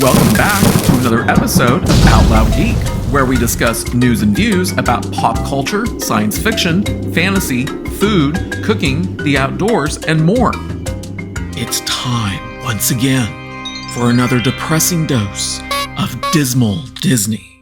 Welcome back to another episode of Out Loud Geek, where we discuss news and views about pop culture, science fiction, fantasy, food, cooking, the outdoors, and more. It's time, once again, for another depressing dose of dismal Disney.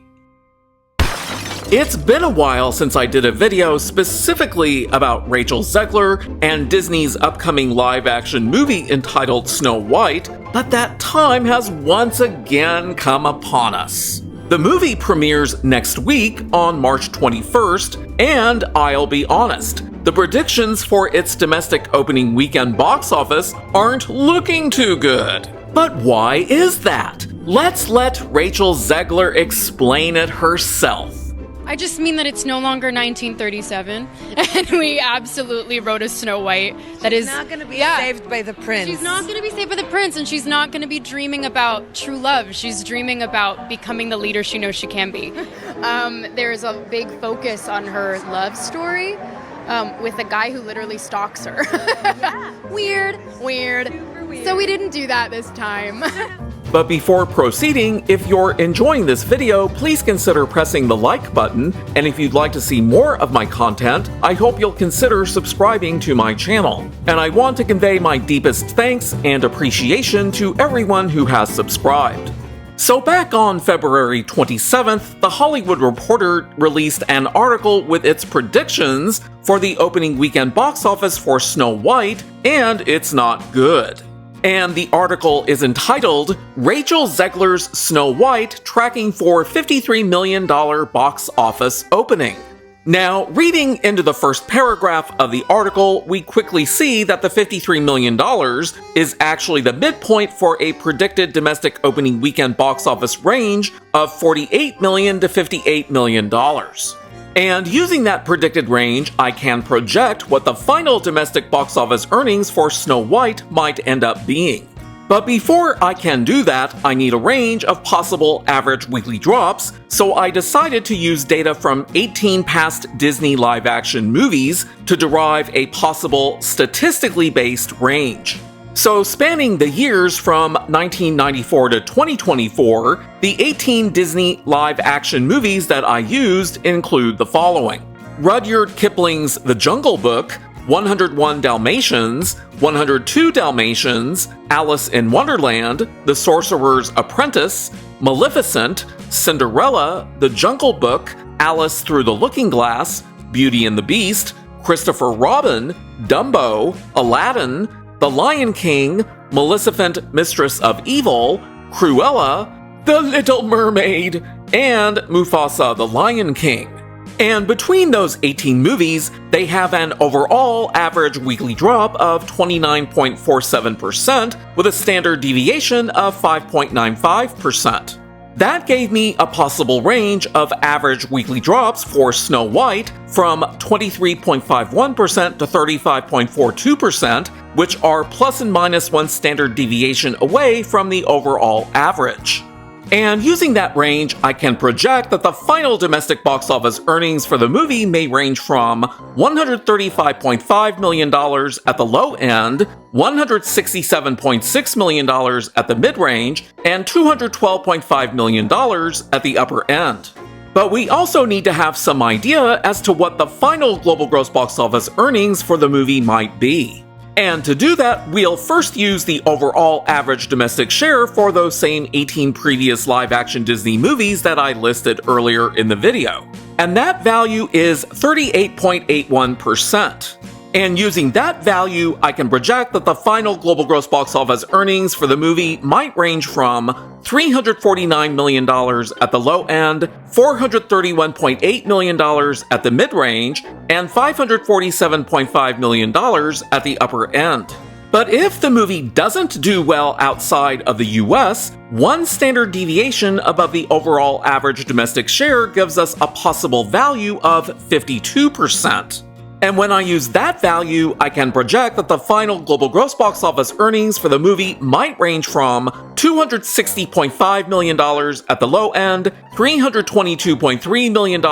It's been a while since I did a video specifically about Rachel Zegler and Disney's upcoming live-action movie entitled Snow White, but that time has once again come upon us. The movie premieres next week on March 21st, and I'll be honest, the predictions for its domestic opening weekend box office aren't looking too good. But why is that? Let's let Rachel Zegler explain it herself. I just mean that it's no longer 1937, and we absolutely wrote a Snow White that is not going to be saved by the prince. She's not going to be saved by the prince, and she's not going to be dreaming about true love. She's dreaming about becoming the leader she knows she can be. There's a big focus on her love story with a guy who literally stalks her. Weird. So we didn't do that this time. But before proceeding, if you're enjoying this video, please consider pressing the like button, and if you'd like to see more of my content, I hope you'll consider subscribing to my channel. And I want to convey my deepest thanks and appreciation to everyone who has subscribed. So back on February 27th, The Hollywood Reporter released an article with its predictions for the opening weekend box office for Snow White, and it's not good. And the article is entitled, Rachel Zegler's Snow White Tracking for $53 Million Box Office Opening. Now, reading into the first paragraph of the article, we quickly see that the $53 million is actually the midpoint for a predicted domestic opening weekend box office range of $48 million to $58 million. And using that predicted range, I can project what the final domestic box office earnings for Snow White might end up being. But before I can do that, I need a range of possible average weekly drops, so I decided to use data from 18 past Disney live-action movies to derive a possible statistically based range. So spanning the years from 1994 to 2024, the 18 Disney live-action movies that I used include the following: Rudyard Kipling's The Jungle Book, 101 Dalmatians, 102 Dalmatians, Alice in Wonderland, The Sorcerer's Apprentice, Maleficent, Cinderella, The Jungle Book, Alice Through the Looking Glass, Beauty and the Beast, Christopher Robin, Dumbo, Aladdin, The Lion King, Maleficent, Mistress of Evil, Cruella, The Little Mermaid, and Mufasa the Lion King. And between those 18 movies, they have an overall average weekly drop of 29.47%, with a standard deviation of 5.95%. That gave me a possible range of average weekly drops for Snow White from 23.51% to 35.42%, which are plus and minus one standard deviation away from the overall average. And using that range, I can project that the final domestic box office earnings for the movie may range from $135.5 million at the low end, $167.6 million at the mid-range, and $212.5 million at the upper end. But we also need to have some idea as to what the final global gross box office earnings for the movie might be. And to do that, we'll first use the overall average domestic share for those same 18 previous live-action Disney movies that I listed earlier in the video. And that value is 38.81%. And using that value, I can project that the final global gross box office earnings for the movie might range from $349 million at the low end, $431.8 million at the mid-range, and $547.5 million at the upper end. But if the movie doesn't do well outside of the US, one standard deviation above the overall average domestic share gives us a possible value of 52%. And when I use that value, I can project that the final global gross box office earnings for the movie might range from $260.5 million at the low end, $322.3 million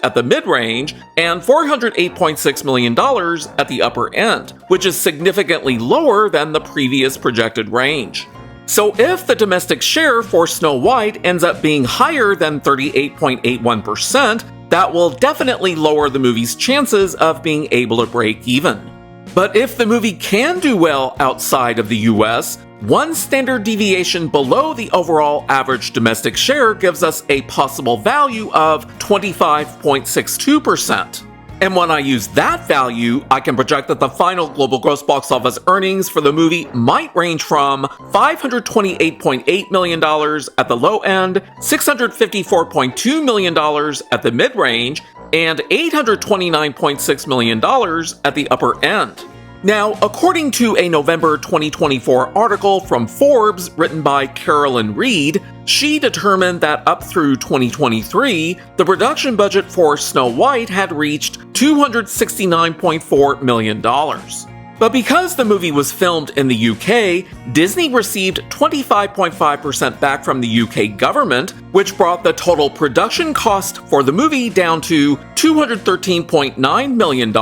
at the mid-range, and $408.6 million at the upper end, which is significantly lower than the previous projected range. So if the domestic share for Snow White ends up being higher than 38.81%, that will definitely lower the movie's chances of being able to break even. But if the movie can do well outside of the US, one standard deviation below the overall average domestic share gives us a possible value of 25.62%. And when I use that value, I can project that the final global gross box office earnings for the movie might range from $528.8 million at the low end, $654.2 million at the mid-range, and $829.6 million at the upper end. Now, according to a November 2024 article from Forbes written by Carolyn Reed, she determined that up through 2023, the production budget for Snow White had reached $269.4 million. But because the movie was filmed in the UK, Disney received 25.5% back from the UK government, which brought the total production cost for the movie down to $213.9 million.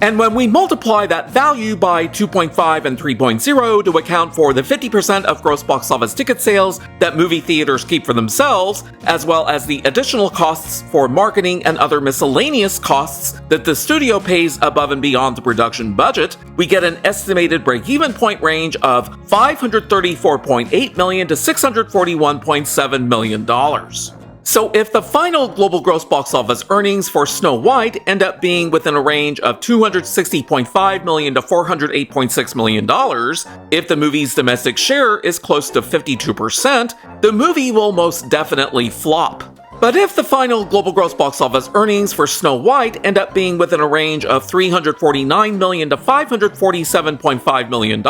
And when we multiply that value by 2.5 and 3.0 to account for the 50% of gross box office ticket sales that movie theaters keep for themselves, as well as the additional costs for marketing and other miscellaneous costs that the studio pays above and beyond the production budget, we get an estimated break-even point range of $534.8 million to $641.7 million. So if the final global gross box office earnings for Snow White end up being within a range of $260.5 million to $408.6 million, if the movie's domestic share is close to 52%, the movie will most definitely flop. But if the final global gross box office earnings for Snow White end up being within a range of $349 million to $547.5 million,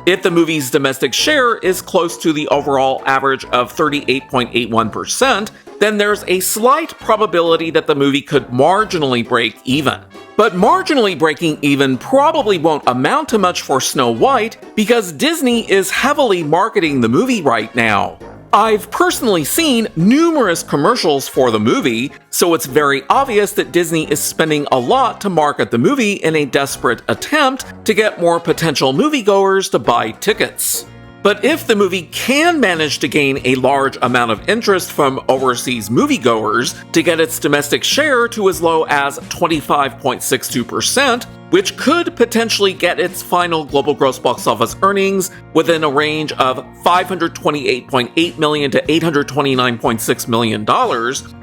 if the movie's domestic share is close to the overall average of 38.81%, then there's a slight probability that the movie could marginally break even. But marginally breaking even probably won't amount to much for Snow White because Disney is heavily marketing the movie right now. I've personally seen numerous commercials for the movie, so it's very obvious that Disney is spending a lot to market the movie in a desperate attempt to get more potential moviegoers to buy tickets. But if the movie can manage to gain a large amount of interest from overseas moviegoers to get its domestic share to as low as 25.62%, which could potentially get its final global gross box office earnings within a range of $528.8 million to $829.6 million,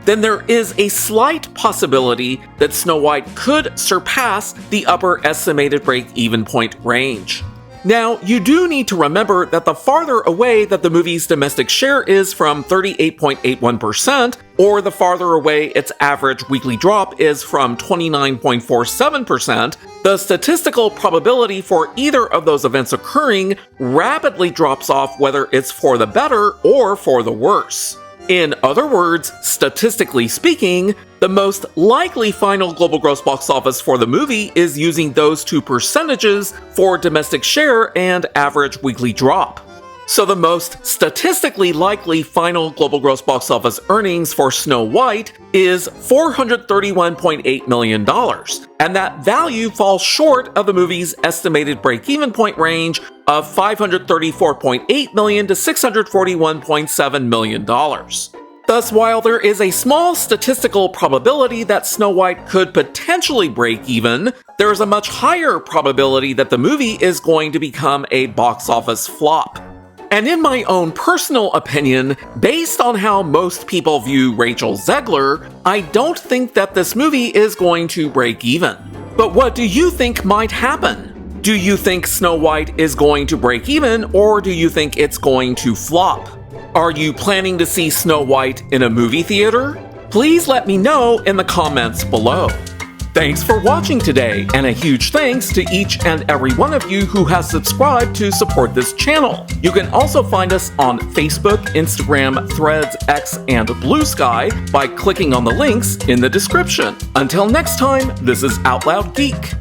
then there is a slight possibility that Snow White could surpass the upper estimated break-even point range. Now, you do need to remember that the farther away that the movie's domestic share is from 38.81%, or the farther away its average weekly drop is from 29.47%, the statistical probability for either of those events occurring rapidly drops off, whether it's for the better or for the worse. In other words, statistically speaking, the most likely final global gross box office for the movie is using those two percentages for domestic share and average weekly drop. So the most statistically likely final global gross box office earnings for Snow White is $431.8 million, and that value falls short of the movie's estimated break-even point range of $534.8 million to $641.7 million. Thus, while there is a small statistical probability that Snow White could potentially break even, there is a much higher probability that the movie is going to become a box office flop. And in my own personal opinion, based on how most people view Rachel Zegler, I don't think that this movie is going to break even. But what do you think might happen? Do you think Snow White is going to break even, or do you think it's going to flop? Are you planning to see Snow White in a movie theater? Please let me know in the comments below. Thanks for watching today, and a huge thanks to each and every one of you who has subscribed to support this channel. You can also find us on Facebook, Instagram, Threads, X, and Blue Sky by clicking on the links in the description. Until next time, this is Out Loud Geek.